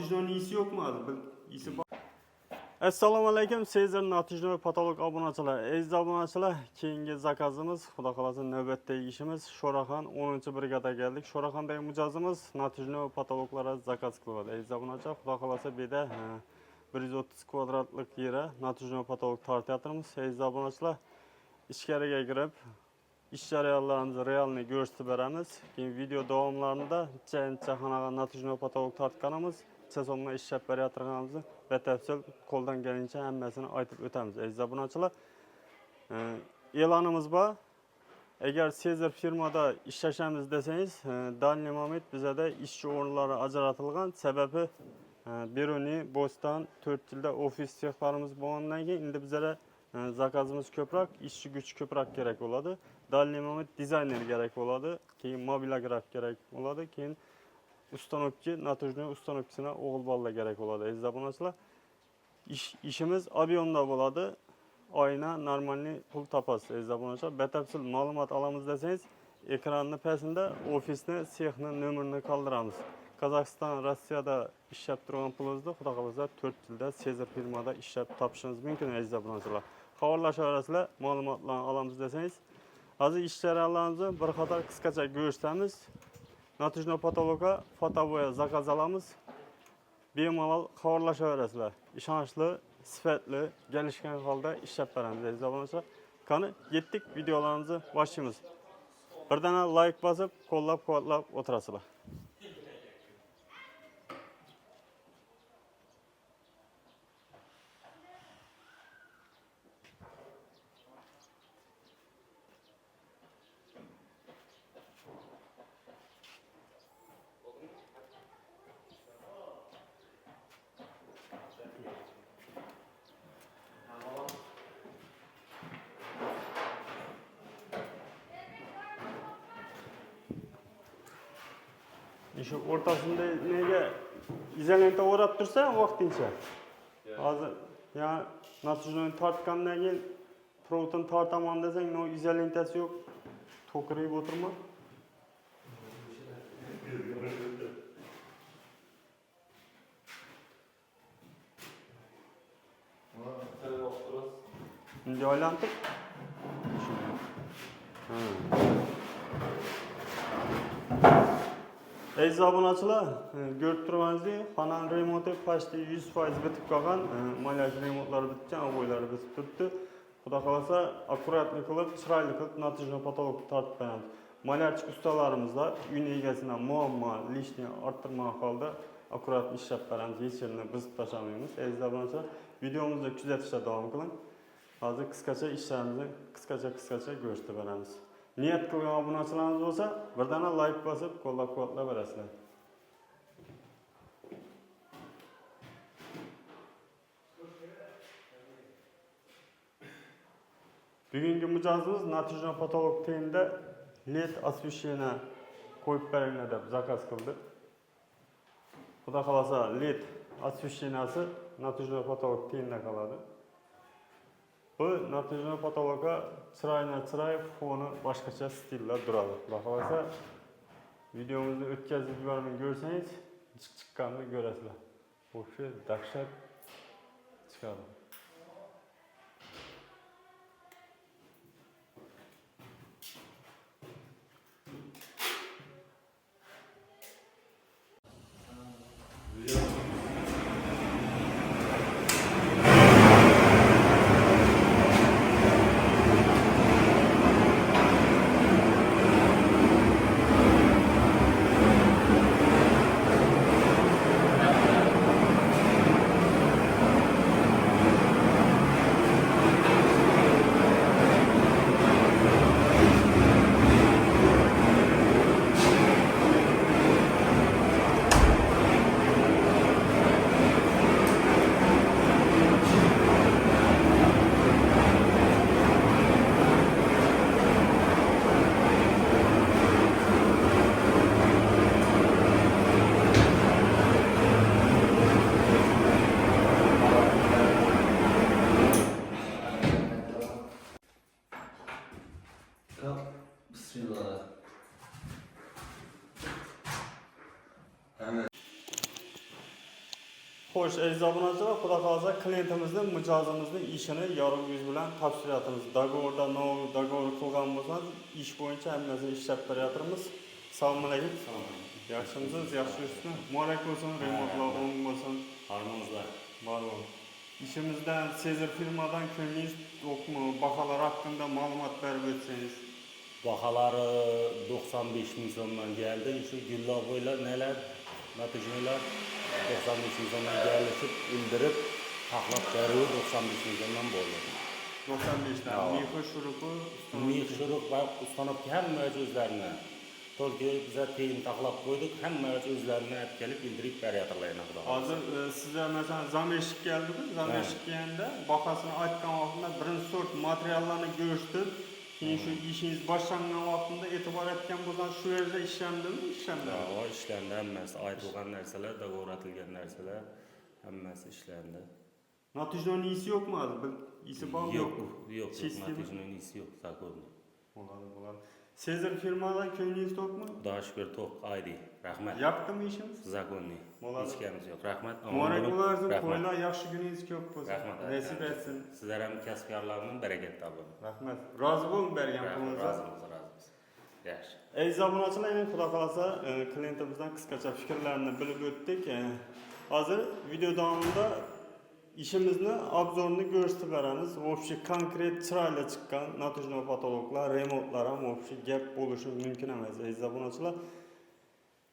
Natujno'nun iyisi yok mu abi? İyisi bak. Assalomu alaykum, sizlar Natujno patolog obunachilar. Aziz obunachilar, keyingi zakazimiz, xudo xolasa navbatdagi ishimiz Sho'raxon 10-brigaga keldik. Sho'raxondagi mijozimiz Natujno patologlara zakaz qilyapti. Aziz obunachilar, xudo xolasa bu yerda 130 kvadratlik yere Natujno patolog tortyapmiz. Aziz obunachilar, ichkariga kirib ish jarayonlarimizni realniy ko'rsatib beramiz. Keyin video davomlarida qancha xonaga Natujno patolog tortganimiz, sezonda ishlab berayotganimizni batafsil qo'ldan kelgancha hammasini aytib o'tamiz. Aziz obunachilar, e'lonimiz bor. Agar sizlar firmada ishlashamiz desangiz, данный moment bizada ishchi o'rinlari ajratilgan. Sababi Beruniy, Bo'ston 4 yilda ofis sexlarimiz bo'lgandan keyin endi bizada zakazimiz ko'proq, ishchi kuch ko'proq kerak bo'ladi. Данный moment dizayner kerak bo'ladi, keyin mobilograf kerak bo'ladi, keyin ustanokchi, Natujno ustanokchisina o'g'il bolalar kerak bo'ladi. Aziz obunachilar, ishimiz объемda bo'ladi. Oyna normalniy pul topasiz. Aziz obunachilar, batafsil ma'lumot olamiz desangiz, ekranning pastida ofisni, sexni nomerini qoldiramiz. Qozog'iston, Rossiyada ishlab turgan pulimizni xudo xolasa 4 yilda Sezar firmada ishlab topishingiz mumkin. Aziz obunachilar, xabarlashaverasizlar, ma'lumotlarni olamiz desangiz. Hozir ish jarayonlarimizni bir qator qisqacha ko'rsatamiz. Natujno patologga fotoboya zakaz olamiz. Bemalol xabarlashaverasizlar. Ishonchli, sifatli, kelishgan holda ishlab beramiz. Aziz obunachilar, qani yetdik, videolarimizni boshlaymiz. Birdan like bosib, qo'llab-quvvatlab o'tirasizlar. Şu ortasında nega izolenta o'rab tursa vaqtincha. Hozir ya Natujno tortgandan keyin proton tortaman desang, no izolentasi yo'q. To'kirib o'tirma. Endi aylantirib. Aziz obunachilar, ko'rib turganingizdek, xonaning remonti почти 100% bitib qolgan. Malyaj remontlari bitgan, o'g'illar bitib turibdi. Xudo xolasa, akkuratli qilib, chiroyli qilib Natujno patolog tortib beramiz. Malyaj ustalarimizlar uy egasidan muammo, lishni orttirmagan holda akkurat ishlab beramiz. Hech yerni buzib tashlamaymiz. Aziz obunachilar, videomizni kuzatishda davom qiling. Hozir qisqacha ishlarimizni qisqacha ko'rsatib beramiz. Niyat qilgan obunachilarimiz bo'lsa, birdan like bosib, qo'llab-quvvatlab berasizlar. Bugungi mijozimiz Natujno patolog tenda LED освещение qo'yib beringlar deb zakaz qildi. Xudo xolasa LED освещениесі Natujno patolog tenda qoladi. Bu Natujno patologga chiroy foni boshqacha stilda duradi. Xudo xolasa videomizni o'tkazib yubormay ko'rsangiz, chiqqanini ko'rasizlar. O'sha dahshat chiqadi. Bismillah. Evet. Xo'sh, aziz obunachilar, xudo xolasa klientimizning mijozimizning ishini yorug' yuz bilan topshiryapmiz. Dogovorda dogovor qilgan bo'lsangiz, ish bo'yicha hammasini ishlab beryapmiz. Assalomu alaykum. Yaxshimisiz? Yaxshi yuribsizmi? Muborak bo'lsin, remontlar o'ng bo'lsin. Harmonizlar. Ma'lum. İşimizden Sezir firmadan ko'nglingiz to'qmi? Baholar haqida ma'lumot berib o'tsangiz. Baholari 95 ming so'mdan geldi. Şu gullar bo'ylab neler, natijalar 95 ming so'mdan gelishib, indirib, taxlab berib 95 ming so'mdan bo'ldi. 95 dan. Mixi shurupi, Mix shuruq va ustanobga hamma o'zlarini. To'g'ri biza teyin taxlab qo'ydik, hamma o'zlarini olib kelib indirib beryaptilar. Hozir sizga masalan zameshik keldimi? Zameshik kelganda bahosini aytgan vaqtda birinchi sort materiallarni ko'rsatib, keyin shu ishingiz boshlangan vaqtida e'tibor etgan bo'lsangiz shu yerda ishlandimi? Ishlamdi. O ishlandi, hammasi aytilgan narsalar, dogoratilgan narsalar, hammasi ishlandi. Natijaning iyisi yo'qmi hozir? Iyisi bormi yo'qmi? Yo'q, natijaning iyisi yo'q, zako'rni. Bo'ladi. Sezir firmadan ko'nglingiz to'qmi? Xudoga shukr to'q, aydi. Rahmat. Yaptimi ishimiz? Zakonni. Ichkamiz yo'q. Rahmat. Muborak bo'lsin. Qo'ylar yaxshi kuningiz ko'p bo'lsin. Rahmat. Nasib etsin. Sizlar ham kasbkorlarning barakati toping. Rahmat. Rozi bo'ling bergan pulingizga. Rozimiz. Yaxshi. Aziz obunachilar, endi xudo xolasa klientimizdan qisqacha fikrlarini bilib o'tdik. Hozir video davomida ishimizni obzorini ko'rsatib beramiz. Вообще konkret chiroyli chiqqan natijli patologlar, remontlar ham вообще gap bo'lishi mumkin emas. Aziz obunachilar,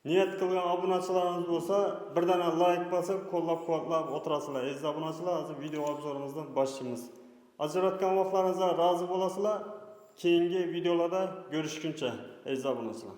niyat qilgan obunachilarimiz bo'lsa, birdan like bosib, qo'llab-quvvatlab o'tirasizlar. Aziz obunachilar, hozir video obzorimizdan boshlaymiz. Ajratgan vaqtlaringizga rozi bo'lasizlar. Keyingi videolarda görüşguncha aziz obunachilar.